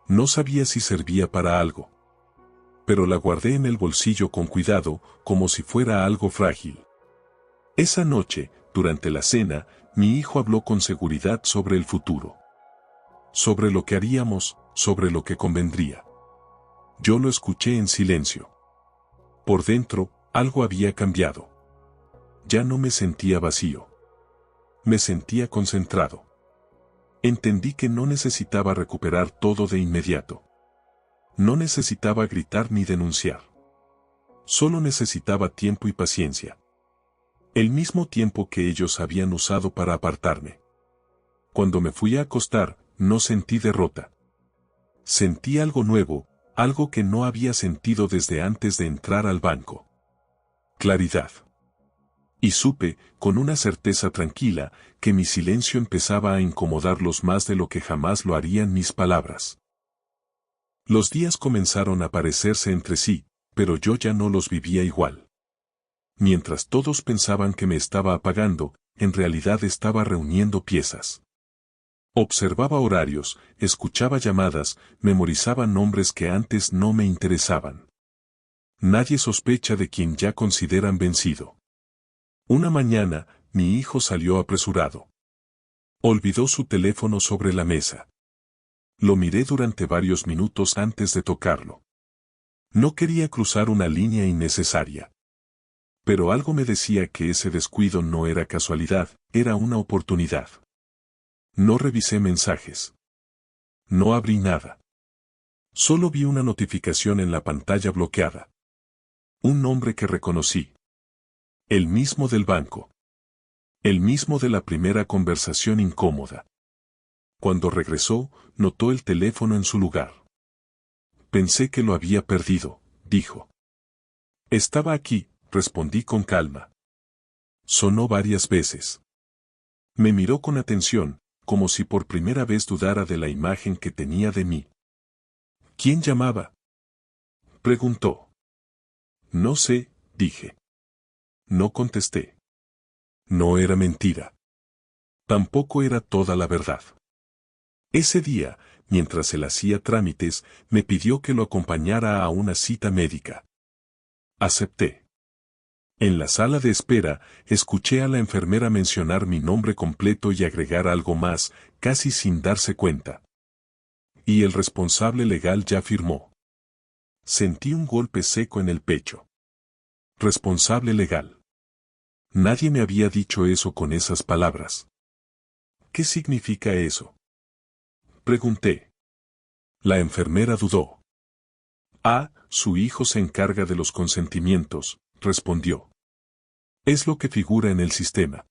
No sabía si servía para algo. Pero la guardé en el bolsillo con cuidado, como si fuera algo frágil. Esa noche, durante la cena, mi hijo habló con seguridad sobre el futuro. Sobre lo que haríamos, sobre lo que convendría. Yo lo escuché en silencio. Por dentro, algo había cambiado. Ya no me sentía vacío. Me sentía concentrado. Entendí que no necesitaba recuperar todo de inmediato. No necesitaba gritar ni denunciar. Solo necesitaba tiempo y paciencia. El mismo tiempo que ellos habían usado para apartarme. Cuando me fui a acostar, no sentí derrota. Sentí algo nuevo, algo que no había sentido desde antes de entrar al banco. claridad. Y supe, con una certeza tranquila, que mi silencio empezaba a incomodarlos más de lo que jamás lo harían mis palabras. Los días comenzaron a parecerse entre sí, pero yo ya no los vivía igual. Mientras todos pensaban que me estaba apagando, en realidad estaba reuniendo piezas. Observaba horarios, escuchaba llamadas, memorizaba nombres que antes no me interesaban. Nadie sospecha de quien ya consideran vencido. Una mañana, mi hijo salió apresurado. Olvidó su teléfono sobre la mesa. Lo miré durante varios minutos antes de tocarlo. No quería cruzar una línea innecesaria. Pero algo me decía que ese descuido no era casualidad, era una oportunidad. No revisé mensajes. No abrí nada. Solo vi una notificación en la pantalla bloqueada. Un nombre que reconocí. El mismo del banco. El mismo de la primera conversación incómoda. Cuando regresó, notó el teléfono en su lugar. Pensé que lo había perdido, dijo. Estaba aquí, respondí con calma. Sonó varias veces. Me miró con atención, como si por primera vez dudara de la imagen que tenía de mí. ¿Quién llamaba? Preguntó. No sé, dije. No contesté. No era mentira. Tampoco era toda la verdad. Ese día, mientras él hacía trámites, me pidió que lo acompañara a una cita médica. Acepté. En la sala de espera, escuché a la enfermera mencionar mi nombre completo y agregar algo más, casi sin darse cuenta. Y el responsable legal ya firmó. Sentí un golpe seco en el pecho. Responsable legal. Nadie me había dicho eso con esas palabras. ¿Qué significa eso? Pregunté. La enfermera dudó. Su hijo se encarga de los consentimientos, respondió. Es lo que figura en el sistema.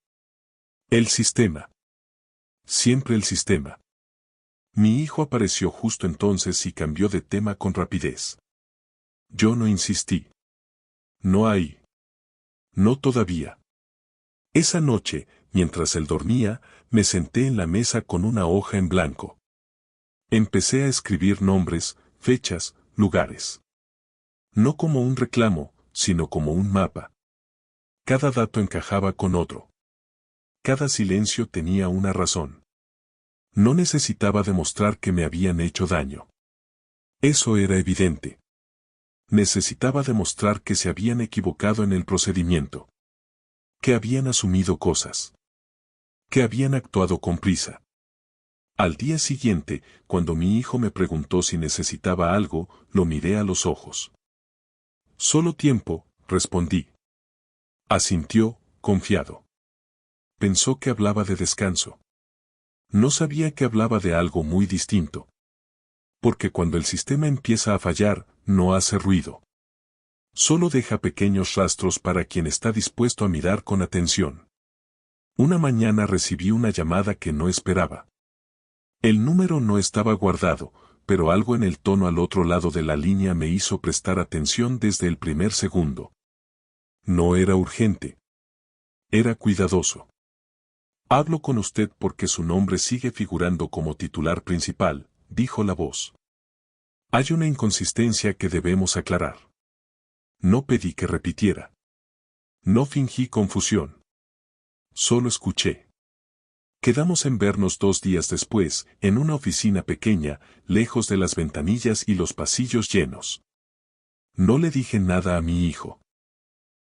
El sistema. Siempre el sistema. Mi hijo apareció justo entonces y cambió de tema con rapidez. Yo no insistí. No ahí. No todavía. Esa noche, mientras él dormía, me senté en la mesa con una hoja en blanco. Empecé a escribir nombres, fechas, lugares. No como un reclamo, sino como un mapa. Cada dato encajaba con otro. Cada silencio tenía una razón. No necesitaba demostrar que me habían hecho daño. Eso era evidente. Necesitaba demostrar que se habían equivocado en el procedimiento. Que habían asumido cosas. Que habían actuado con prisa. Al día siguiente, cuando mi hijo me preguntó si necesitaba algo, lo miré a los ojos. Solo tiempo, respondí. Asintió, confiado. Pensó que hablaba de descanso. No sabía que hablaba de algo muy distinto. Porque cuando el sistema empieza a fallar, no hace ruido. Solo deja pequeños rastros para quien está dispuesto a mirar con atención. Una mañana recibí una llamada que no esperaba. El número no estaba guardado, pero algo en el tono al otro lado de la línea me hizo prestar atención desde el primer segundo. No era urgente. Era cuidadoso. Hablo con usted porque su nombre sigue figurando como titular principal, dijo la voz. Hay una inconsistencia que debemos aclarar. No pedí que repitiera. No fingí confusión. Solo escuché. Quedamos en vernos 2 días después, en una oficina pequeña, lejos de las ventanillas y los pasillos llenos. No le dije nada a mi hijo.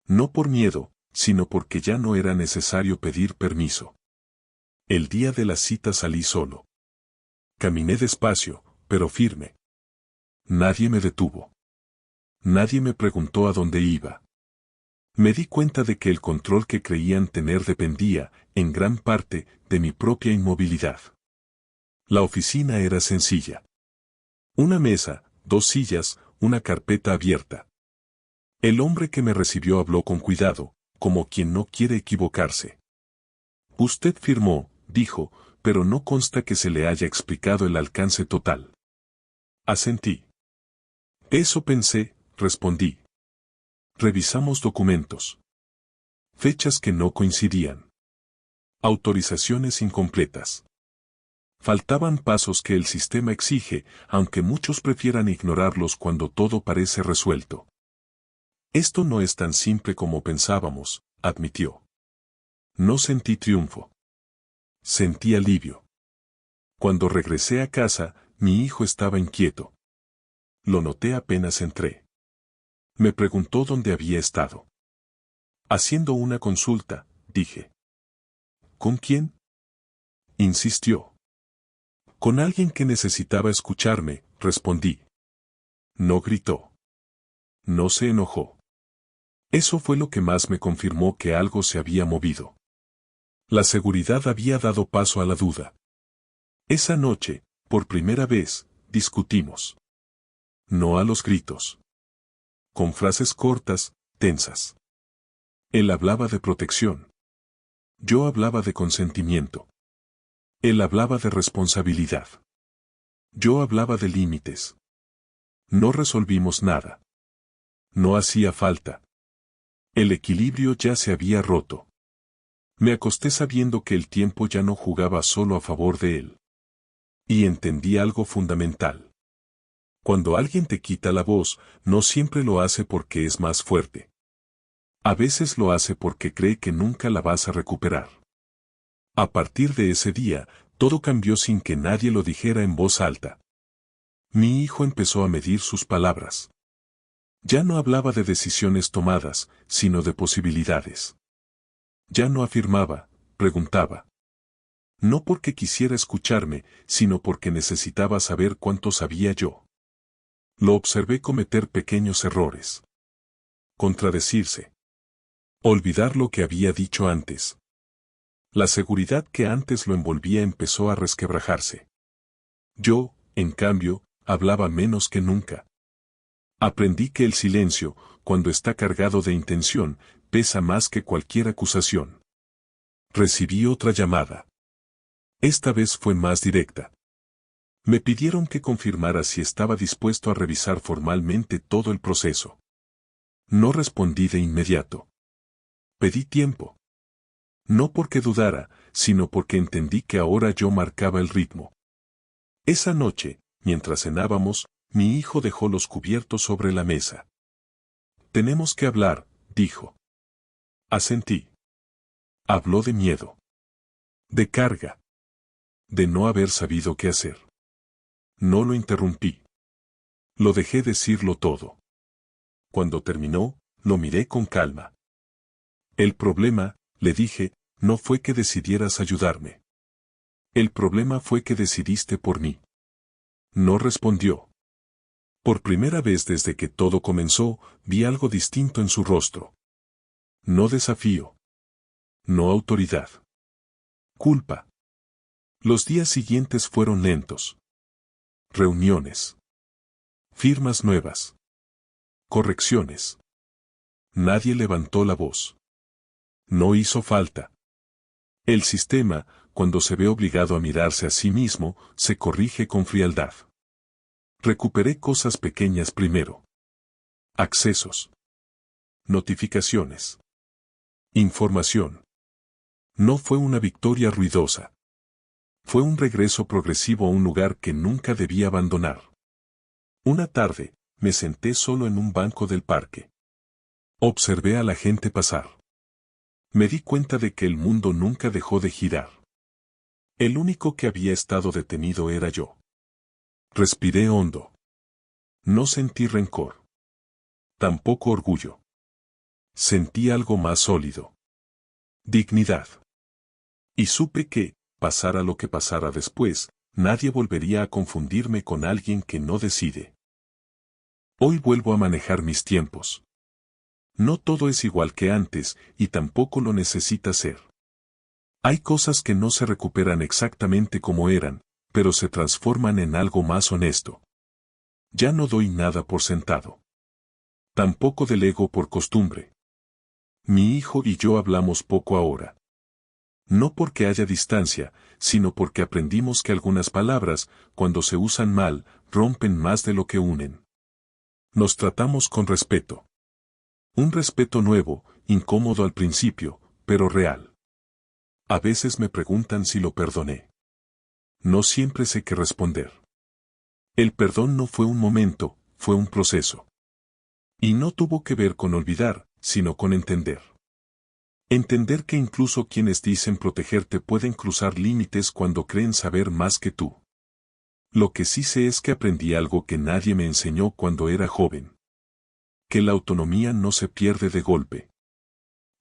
No por miedo, sino porque ya no era necesario pedir permiso. El día de la cita salí solo. Caminé despacio, pero firme. Nadie me detuvo. Nadie me preguntó a dónde iba. Me di cuenta de que el control que creían tener dependía, en gran parte, de mi propia inmovilidad. La oficina era sencilla. Una mesa, 2 sillas, una carpeta abierta. El hombre que me recibió habló con cuidado, como quien no quiere equivocarse. Usted firmó, dijo, pero no consta que se le haya explicado el alcance total. Asentí. Eso pensé, respondí. Revisamos documentos. Fechas que no coincidían. Autorizaciones incompletas. Faltaban pasos que el sistema exige, aunque muchos prefieran ignorarlos cuando todo parece resuelto. Esto no es tan simple como pensábamos, admitió. No sentí triunfo. Sentí alivio. Cuando regresé a casa, mi hijo estaba inquieto. Lo noté apenas entré. Me preguntó dónde había estado. Haciendo una consulta, dije. ¿Con quién? Insistió. Con alguien que necesitaba escucharme, respondí. No gritó. No se enojó. Eso fue lo que más me confirmó que algo se había movido. La seguridad había dado paso a la duda. Esa noche, por primera vez, discutimos. No a los gritos. Con frases cortas, tensas. Él hablaba de protección. Yo hablaba de consentimiento. Él hablaba de responsabilidad. Yo hablaba de límites. No resolvimos nada. No hacía falta. El equilibrio ya se había roto. Me acosté sabiendo que el tiempo ya no jugaba solo a favor de él. Y entendí algo fundamental. Cuando alguien te quita la voz, no siempre lo hace porque es más fuerte. A veces lo hace porque cree que nunca la vas a recuperar. A partir de ese día, todo cambió sin que nadie lo dijera en voz alta. Mi hijo empezó a medir sus palabras. Ya no hablaba de decisiones tomadas, sino de posibilidades. Ya no afirmaba, preguntaba. No porque quisiera escucharme, sino porque necesitaba saber cuánto sabía yo. Lo observé cometer pequeños errores. Contradecirse. Olvidar lo que había dicho antes. La seguridad que antes lo envolvía empezó a resquebrajarse. Yo, en cambio, hablaba menos que nunca. Aprendí que el silencio, cuando está cargado de intención, pesa más que cualquier acusación. Recibí otra llamada. Esta vez fue más directa. Me pidieron que confirmara si estaba dispuesto a revisar formalmente todo el proceso. No respondí de inmediato. Pedí tiempo. No porque dudara, sino porque entendí que ahora yo marcaba el ritmo. Esa noche, mientras cenábamos, mi hijo dejó los cubiertos sobre la mesa. Tenemos que hablar, dijo. Asentí. Habló de miedo. De carga. De no haber sabido qué hacer. No lo interrumpí. Lo dejé decirlo todo. Cuando terminó, lo miré con calma. El problema, le dije, no fue que decidieras ayudarme. El problema fue que decidiste por mí. No respondió. Por primera vez desde que todo comenzó, vi algo distinto en su rostro. No desafío. No autoridad. Culpa. Los días siguientes fueron lentos. Reuniones. Firmas nuevas. Correcciones. Nadie levantó la voz. No hizo falta. El sistema, cuando se ve obligado a mirarse a sí mismo, se corrige con frialdad. Recuperé cosas pequeñas primero. Accesos. Notificaciones. Información. No fue una victoria ruidosa. Fue un regreso progresivo a un lugar que nunca debía abandonar. Una tarde, me senté solo en un banco del parque. Observé a la gente pasar. Me di cuenta de que el mundo nunca dejó de girar. El único que había estado detenido era yo. Respiré hondo. No sentí rencor. Tampoco orgullo. Sentí algo más sólido. Dignidad. Y supe que, pasara lo que pasara después, nadie volvería a confundirme con alguien que no decide. Hoy vuelvo a manejar mis tiempos. No todo es igual que antes, y tampoco lo necesita ser. Hay cosas que no se recuperan exactamente como eran, pero se transforman en algo más honesto. Ya no doy nada por sentado. Tampoco delego por costumbre. Mi hijo y yo hablamos poco ahora. No porque haya distancia, sino porque aprendimos que algunas palabras, cuando se usan mal, rompen más de lo que unen. Nos tratamos con respeto. Un respeto nuevo, incómodo al principio, pero real. A veces me preguntan si lo perdoné. No siempre sé qué responder. El perdón no fue un momento, fue un proceso. Y no tuvo que ver con olvidar, sino con entender. Entender que incluso quienes dicen protegerte pueden cruzar límites cuando creen saber más que tú. Lo que sí sé es que aprendí algo que nadie me enseñó cuando era joven. Que la autonomía no se pierde de golpe.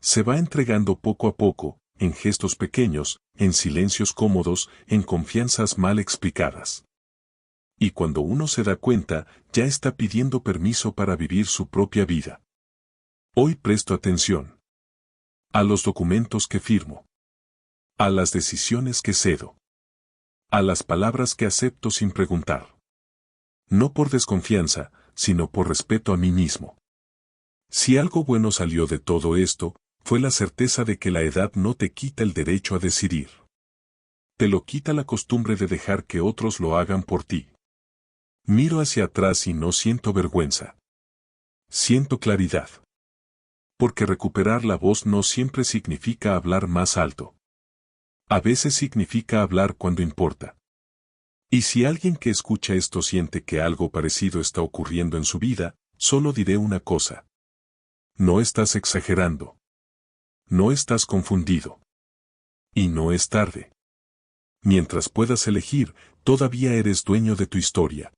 Se va entregando poco a poco, en gestos pequeños, en silencios cómodos, en confianzas mal explicadas. Y cuando uno se da cuenta, ya está pidiendo permiso para vivir su propia vida. Hoy presto atención. A los documentos que firmo. A las decisiones que cedo. A las palabras que acepto sin preguntar. No por desconfianza, sino por respeto a mí mismo. Si algo bueno salió de todo esto, fue la certeza de que la edad no te quita el derecho a decidir. Te lo quita la costumbre de dejar que otros lo hagan por ti. Miro hacia atrás y no siento vergüenza. Siento claridad. Porque recuperar la voz no siempre significa hablar más alto. A veces significa hablar cuando importa. Y si alguien que escucha esto siente que algo parecido está ocurriendo en su vida, solo diré una cosa. No estás exagerando. No estás confundido. Y no es tarde. Mientras puedas elegir, todavía eres dueño de tu historia.